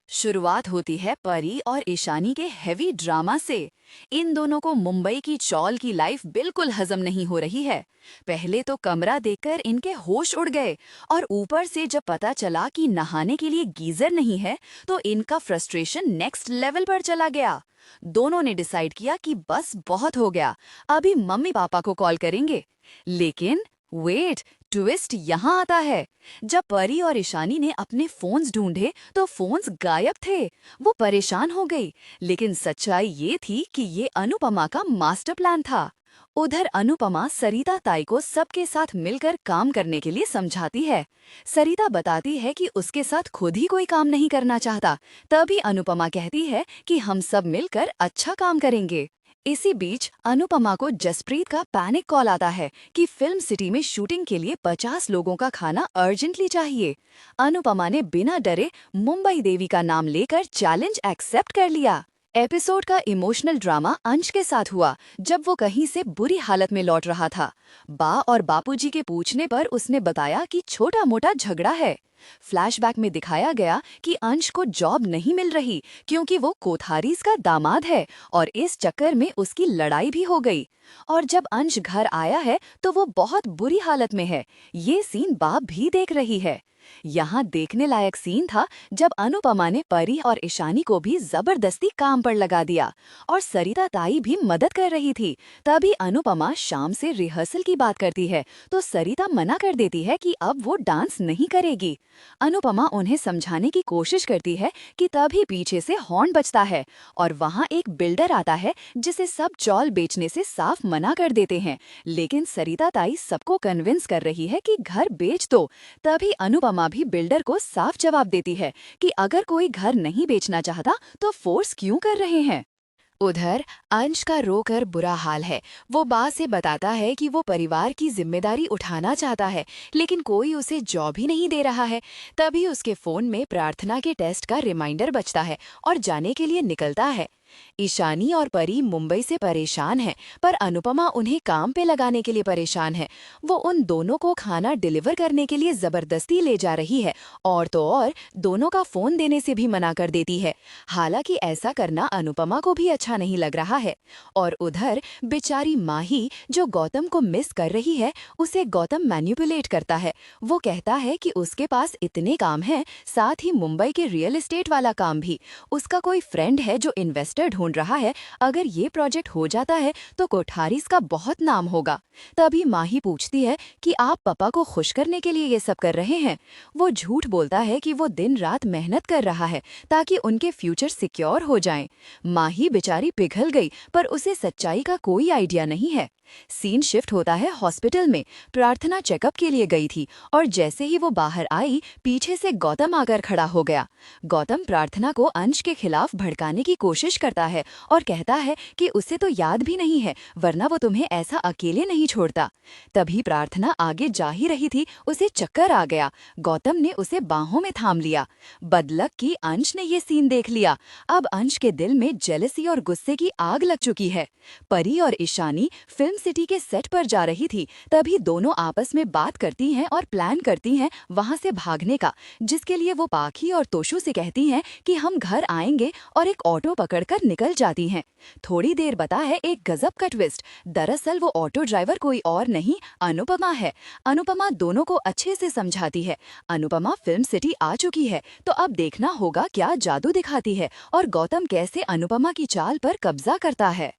शुरुआत होती है परी और ईशानी के हेवी ड्रामा से। इन दोनों को मुंबई की चौल की लाइफ बिल्कुल हजम नहीं हो रही है। पहले तो कमरा देखकर इनके होश उड़ गए और ऊपर से जब पता चला कि नहाने के लिए गीजर नहीं है तो इनका फ्रस्ट्रेशन नेक्स्ट लेवल पर चला गया। दोनों ने डिसाइड किया कि बस बहुत हो गया, अभी मम्मी पापा को कॉल करेंगे। लेकिन वेट, ट्विस्ट यहाँ आता है। जब परी और ईशानी ने अपने फोन्स ढूंढे तो फोन्स गायब थे। वो परेशान हो गई, लेकिन सच्चाई ये थी कि ये अनुपमा का मास्टर प्लान था। उधर अनुपमा सरिता ताई को सबके साथ मिलकर काम करने के लिए समझाती है। सरिता बताती है कि उसके साथ खुद ही कोई काम नहीं करना चाहता। तभी अनुपमा कहती है कि हम सब मिलकर अच्छा काम करेंगे। इसी बीच अनुपमा को जसप्रीत का पैनिक कॉल आता है कि फिल्म सिटी में शूटिंग के लिए 50 लोगों का खाना अर्जेंटली चाहिए। अनुपमा ने बिना डरे मुंबई देवी का नाम लेकर चैलेंज एक्सेप्ट कर लिया। एपिसोड का इमोशनल ड्रामा अंश के साथ हुआ जब वो कहीं से बुरी हालत में लौट रहा था। बा और बापूजी के पूछने पर उसने बताया कि छोटा मोटा झगड़ा है। फ्लैशबैक में दिखाया गया कि अंश को जॉब नहीं मिल रही क्योंकि वो कोठारीज का दामाद है और इस चक्कर में उसकी लड़ाई भी हो गई। और जब अंश घर आया है तो वो बहुत बुरी हालत में है। ये सीन बाप भी देख रही है। यहाँ देखने लायक सीन था जब अनुपमा ने परी और ईशानी को भी जबरदस्ती काम पर लगा दिया और सरिता ताई भी मदद कर रही थी। तभी अनुपमा शाम से रिहर्सल की बात करती है तो सरिता मना कर देती है कि अब वो डांस नहीं करेगी। अनुपमा उन्हें समझाने की कोशिश करती है कि तभी पीछे से हॉर्न बजता है और वहाँ एक बिल्डर आता है जिसे सब चौल बेचने से साफ मना कर देते हैं। लेकिन सरिता ताई सबको कन्विंस कर रही है कि घर बेच दो। तभी अनुपमा भी बिल्डर को साफ जवाब देती है कि अगर कोई घर नहीं बेचना चाहता तो फोर्स क्यों कर रहे हैं। उधर अंश का रोकर बुरा हाल है। वो बा से बताता है कि वो परिवार की जिम्मेदारी उठाना चाहता है, लेकिन कोई उसे जॉब ही नहीं दे रहा है। तभी उसके फोन में प्रार्थना के टेस्ट का रिमाइंडर बजता है और जाने के लिए निकलता है। ईशानी और परी मुंबई से परेशान हैं, पर अनुपमा उन्हें काम पे लगाने के लिए परेशान है। वो उन दोनों को खाना डिलीवर करने के लिए जबरदस्ती ले जा रही है और तो और दोनों का फोन देने से भी मना कर देती है। हालांकि ऐसा करना अनुपमा को भी अच्छा नहीं लग रहा है। और उधर बेचारी माही जो गौतम को मिस कर रही है, उसे गौतम मैनिपुलेट करता है। वो कहता है कि उसके पास इतने काम हैं, साथ ही मुंबई के रियल एस्टेट वाला काम भी। उसका कोई फ्रेंड है जो इन्वेस्टर ढूंढ रहा है। अगर ये प्रोजेक्ट हो जाता है तो कोठारीज का बहुत नाम होगा। तभी माही पूछती है कि आप पापा को खुश करने के लिए ये सब कर रहे हैं। वो झूठ बोलता है कि वो दिन रात मेहनत कर रहा है ताकि उनके फ्यूचर सिक्योर हो जाएं। माही बेचारी पिघल गई, पर उसे सच्चाई का कोई आइडिया नहीं है। सीन शिफ्ट होता है हॉस्पिटल में। प्रार्थना चेकअप के लिए गई थी और जैसे ही वो बाहर आई, पीछे से गौतम आकर खड़ा हो गया। गौतम प्रार्थना को अंश के खिलाफ भड़काने की कोशिश करता है और कहता है कि उसे तो याद भी नहीं है, वरना वो तुम्हें ऐसा अकेले नहीं छोड़ता। तभी प्रार्थना आगे जा ही रही थी, उसे चक्कर आ गया। गौतम ने उसे बाहों में थाम लिया। बदलक की अंश ने ये सीन देख लिया। अब अंश के दिल में जेलसी और गुस्से की आग लग चुकी है। परी और ईशानी फिल्म सिटी के सेट पर जा रही थी। तभी दोनों आपस में बात करती हैं और प्लान करती हैं वहां से भागने का, जिसके लिए वो पाखी और तोशु से कहती हैं कि हम घर आएंगे और एक ऑटो पकड़कर निकल जाती हैं। थोड़ी देर बता है एक गजब का ट्विस्ट। दरअसल वो ऑटो ड्राइवर कोई और नहीं, अनुपमा है। अनुपमा दोनों को अच्छे से समझाती है। अनुपमा फिल्म सिटी आ चुकी है, तो अब देखना होगा क्या जादू दिखाती है और गौतम कैसे अनुपमा की चाल पर कब्जा करता है।